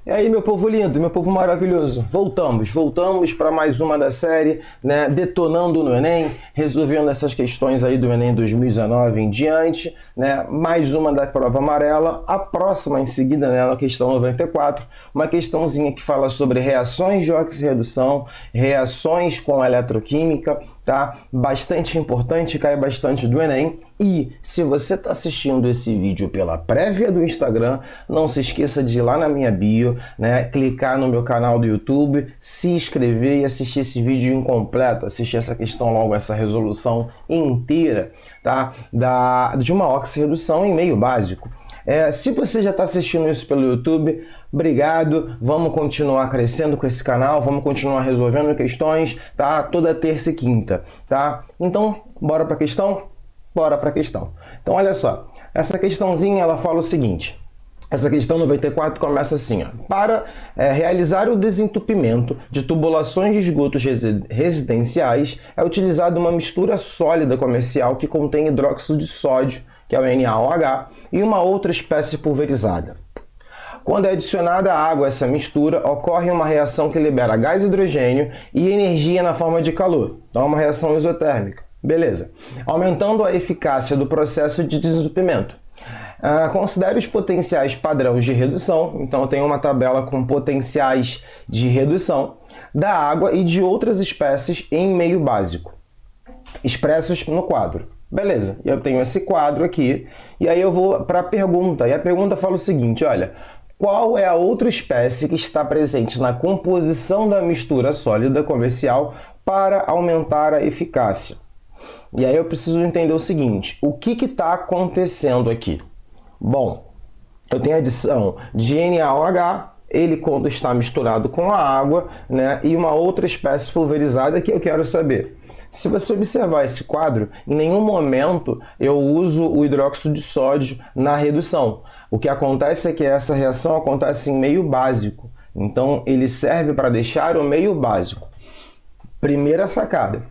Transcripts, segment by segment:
E aí, meu povo lindo, meu povo maravilhoso, voltamos para mais uma da série, né, detonando no Enem, resolvendo essas questões aí do Enem 2019 em diante, né, mais uma da prova amarela, a próxima em seguida, né, na questão 94, uma questãozinha que fala sobre reações de oxirredução, reações com eletroquímica, tá? Bastante importante, cai bastante do Enem. E se você está assistindo esse vídeo pela prévia do Instagram, não se esqueça de ir lá na minha bio, né, clicar no meu canal do YouTube, se inscrever e assistir esse vídeo incompleto, assistir essa questão logo, essa resolução inteira, tá? De uma oxirredução em meio básico. Se você já está assistindo isso pelo YouTube, obrigado, vamos continuar crescendo com esse canal, vamos continuar resolvendo questões, tá? Toda terça e quinta, tá? Então, bora para a questão? Bora para a questão. Então, olha só, essa questãozinha, ela fala o seguinte, essa questão 94 começa assim, ó. Para realizar o desentupimento de tubulações de esgotos residenciais, é utilizada uma mistura sólida comercial que contém hidróxido de sódio, que é o NaOH, e uma outra espécie pulverizada. Quando é adicionada água a essa mistura, ocorre uma reação que libera gás hidrogênio e energia na forma de calor. Então, é uma reação isotérmica. Beleza. Aumentando a eficácia do processo de desentupimento. Considere os potenciais padrões de redução. Então, eu tenho uma tabela com potenciais de redução da água e de outras espécies em meio básico, expressos no quadro. Beleza, eu tenho esse quadro aqui, e aí eu vou para a pergunta. E a pergunta fala o seguinte, olha, qual é a outra espécie que está presente na composição da mistura sólida comercial para aumentar a eficácia? E aí eu preciso entender o seguinte, o que está acontecendo aqui? Bom, eu tenho a adição de NaOH, ele quando está misturado com a água, né, e uma outra espécie pulverizada que eu quero saber. Se você observar esse quadro, em nenhum momento eu uso o hidróxido de sódio na redução. O que acontece é que essa reação acontece em meio básico. Então, ele serve para deixar o meio básico. Primeira sacada.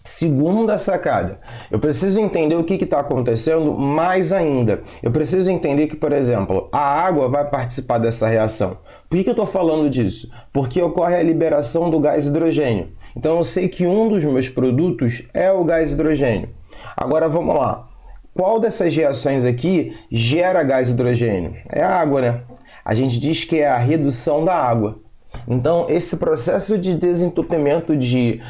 Segunda sacada, eu preciso entender o que está acontecendo mais ainda. Eu preciso entender que, por exemplo, a água vai participar dessa reação. Por que eu estou falando disso? Porque ocorre a liberação do gás hidrogênio. Então eu sei que um dos meus produtos é o gás hidrogênio. Agora vamos lá. Qual dessas reações aqui gera gás hidrogênio? É a água, né? A gente diz que é a redução da água. Então, esse processo de desentupimento de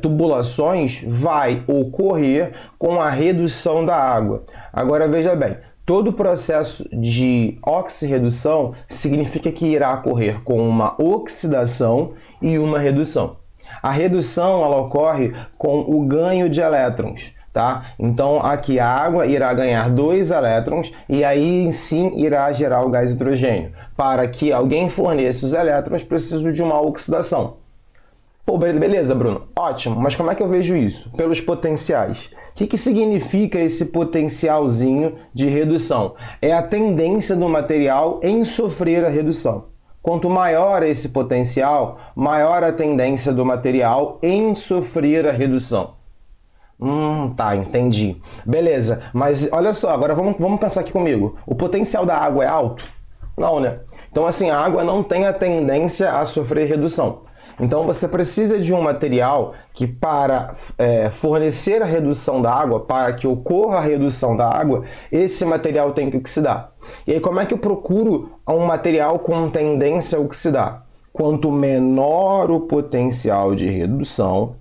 tubulações vai ocorrer com a redução da água. Agora, veja bem, todo processo de oxirredução significa que irá ocorrer com uma oxidação e uma redução. A redução ela ocorre com o ganho de elétrons. Tá? Então, aqui a água irá ganhar 2 elétrons e aí sim irá gerar o gás hidrogênio. Para que alguém forneça os elétrons, preciso de uma oxidação. Pô, beleza, Bruno? Ótimo, mas como é que eu vejo isso? Pelos potenciais. O que significa esse potencialzinho de redução? É a tendência do material em sofrer a redução. Quanto maior esse potencial, maior a tendência do material em sofrer a redução. Tá, entendi. Beleza, mas olha só, agora vamos pensar aqui comigo. O potencial da água é alto? Não, né? Então, assim, a água não tem a tendência a sofrer redução. Então, você precisa de um material que, para fornecer a redução da água, para que ocorra a redução da água, esse material tem que oxidar. E aí, como é que eu procuro um material com tendência a oxidar? Quanto menor o potencial de redução,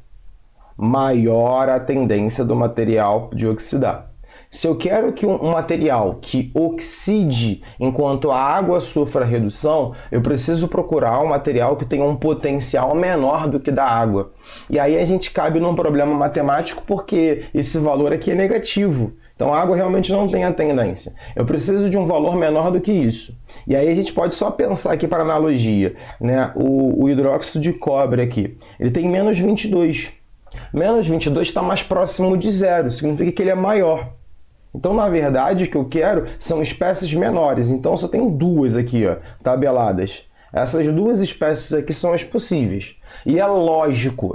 maior a tendência do material de oxidar. Se eu quero que um material que oxide enquanto a água sofra redução, eu preciso procurar um material que tenha um potencial menor do que da água. E aí a gente cabe num problema matemático porque esse valor aqui é negativo. Então a água realmente não tem a tendência. Eu preciso de um valor menor do que isso. E aí a gente pode só pensar aqui para analogia, né? O hidróxido de cobre aqui, ele tem menos 22. Menos 22 está mais próximo de zero, significa que ele é maior. Então, na verdade, o que eu quero são espécies menores. Então, eu só tenho duas aqui, ó, tabeladas. Essas duas espécies aqui são as possíveis. E é lógico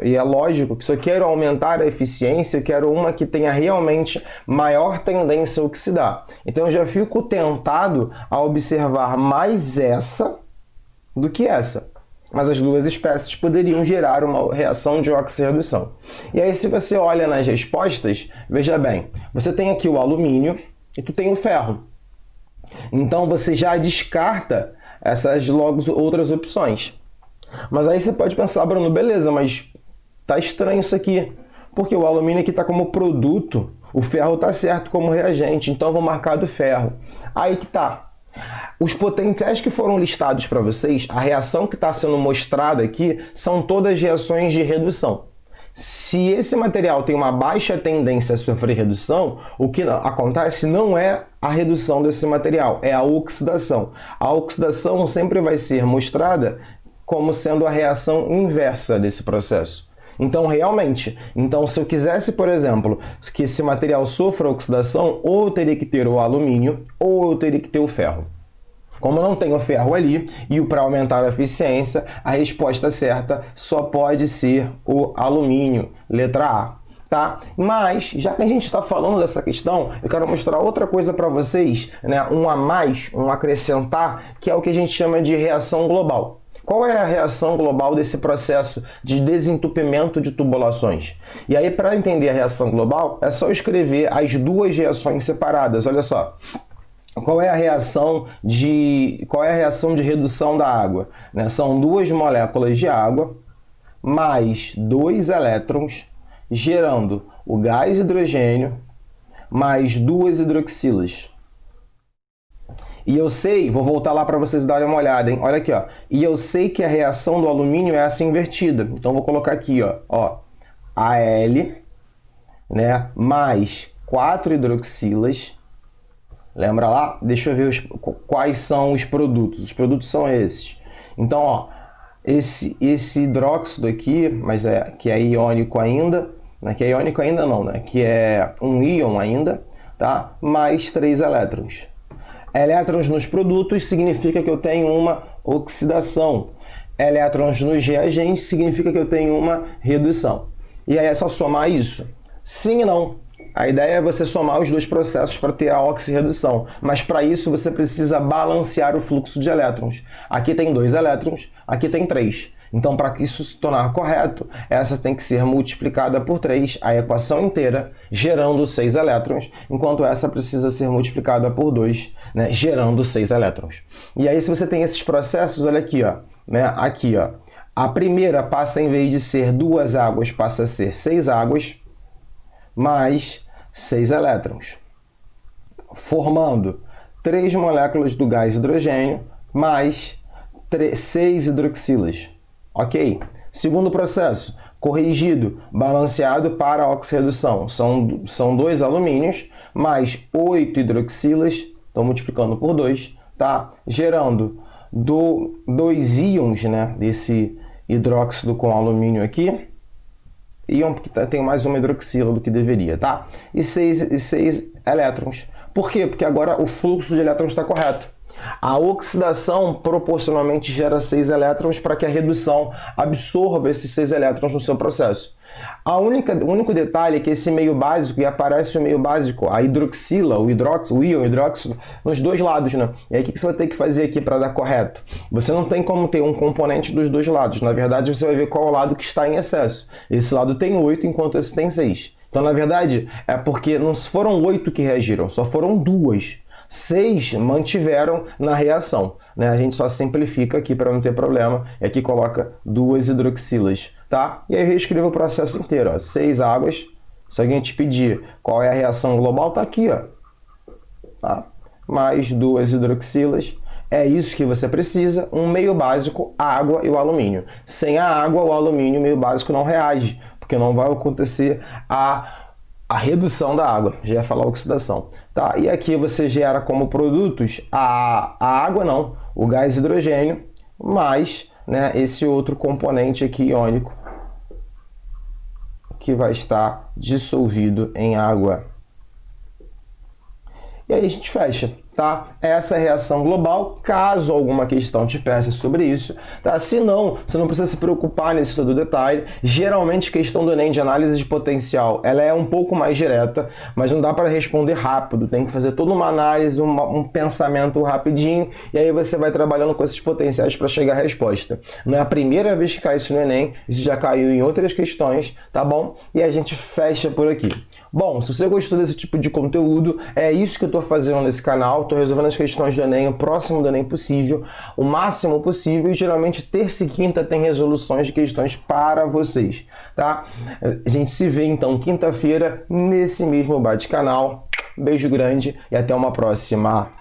que se eu quero aumentar a eficiência, eu quero uma que tenha realmente maior tendência a oxidar. Então, eu já fico tentado a observar mais essa do que essa. Mas as duas espécies poderiam gerar uma reação de oxirredução. E aí, se você olha nas respostas, veja bem, você tem aqui o alumínio e tu tem o ferro. Então, você já descarta essas logo outras opções. Mas aí você pode pensar, Bruno, beleza, mas tá estranho isso aqui. Porque o alumínio aqui está como produto, o ferro está certo como reagente, então eu vou marcar do ferro. Aí que tá. Os potenciais que foram listados para vocês, a reação que está sendo mostrada aqui, são todas reações de redução. Se esse material tem uma baixa tendência a sofrer redução, o que acontece não é a redução desse material, é a oxidação. A oxidação sempre vai ser mostrada como sendo a reação inversa desse processo. Então, realmente, se eu quisesse, por exemplo, que esse material sofra oxidação, ou eu teria que ter o alumínio, ou eu teria que ter o ferro. Como eu não tenho ferro ali, e para aumentar a eficiência, a resposta certa só pode ser o alumínio, letra A. Tá? Mas, já que a gente está falando dessa questão, eu quero mostrar outra coisa para vocês, né? Um a mais, um acrescentar, que é o que a gente chama de reação global. Qual é a reação global desse processo de desentupimento de tubulações? E aí, para entender a reação global, é só escrever as duas reações separadas. Olha só. Qual é a reação de redução da água? Né? São duas moléculas de água mais 2 elétrons, gerando o gás hidrogênio mais 2 hidroxilas. E eu sei, vou voltar lá para vocês darem uma olhada, hein? Olha aqui, ó. E eu sei que a reação do alumínio é essa invertida. Então, vou colocar aqui, ó, Al, né, mais 4 hidroxilas. Lembra lá? Deixa eu ver quais são os produtos. Os produtos são esses. Então, ó, esse hidróxido aqui, mas que é iônico ainda, né, que é iônico ainda não, né, que é um íon ainda, tá? Mais 3 elétrons. Elétrons nos produtos significa que eu tenho uma oxidação. Elétrons nos reagentes significa que eu tenho uma redução. E aí é só somar isso? Sim e não. A ideia é você somar os dois processos para ter a oxirredução. Mas para isso você precisa balancear o fluxo de elétrons. Aqui tem 2 elétrons, aqui tem 3. Então, para que isso se tornar correto, essa tem que ser multiplicada por 3, a equação inteira, gerando 6 elétrons, enquanto essa precisa ser multiplicada por 2, né, gerando 6 elétrons. E aí, se você tem esses processos, olha aqui, ó, né, aqui, ó, a primeira passa, em vez de ser 2 águas, passa a ser 6 águas, mais 6 elétrons, formando 3 moléculas do gás hidrogênio, mais 6 hidroxilas. Ok? Segundo processo, corrigido, balanceado para a oxirredução. São 2 alumínios mais 8 hidroxilas, estou multiplicando por 2, tá? Gerando 2 íons, né, desse hidróxido com alumínio aqui. Íon porque tem mais uma hidroxila do que deveria, tá? E 6 elétrons. Por quê? Porque agora o fluxo de elétrons está correto. A oxidação proporcionalmente gera 6 elétrons para que a redução absorva esses 6 elétrons no seu processo. O único detalhe é que esse meio básico, e aparece o meio básico, a hidroxila, o íon hidróxido, nos dois lados, né? E aí o que você vai ter que fazer aqui para dar correto? Você não tem como ter um componente dos dois lados. Na verdade, você vai ver qual é o lado que está em excesso. Esse lado tem 8, enquanto esse tem 6. Então, na verdade, é porque não foram 8 que reagiram, só foram 2. 6 mantiveram na reação, né? A gente só simplifica aqui para não ter problema, e aqui coloca 2 hidroxilas, tá? E aí eu reescrevo o processo inteiro, ó. 6 águas. Se alguém te pedir qual é a reação global, tá aqui, ó. Tá? Mais 2 hidroxilas. É isso que você precisa, um meio básico, a água e o alumínio. Sem a água, o alumínio, o meio básico, não reage, porque não vai acontecer a redução da água, já ia falar oxidação. Tá? E aqui você gera como produtos a água, não, o gás hidrogênio, mais, né, esse outro componente aqui iônico, que vai estar dissolvido em água. E aí a gente fecha. tá? Essa é a reação global, caso alguma questão te peça sobre isso, tá? Se não, você não precisa se preocupar nesse todo detalhe. Geralmente, questão do Enem de análise de potencial, ela é um pouco mais direta, mas não dá para responder rápido, tem que fazer toda uma análise, um pensamento rapidinho, e aí você vai trabalhando com esses potenciais para chegar à resposta. Não é a primeira vez que cai isso no Enem, isso já caiu em outras questões, tá bom? E a gente fecha por aqui. Bom, se você gostou desse tipo de conteúdo, é isso que eu estou fazendo nesse canal. Estou resolvendo as questões do Enem, o próximo do Enem possível, o máximo possível, e geralmente terça e quinta tem resoluções de questões para vocês, tá? A gente se vê então quinta-feira nesse mesmo bate-canal. Beijo grande e até uma próxima.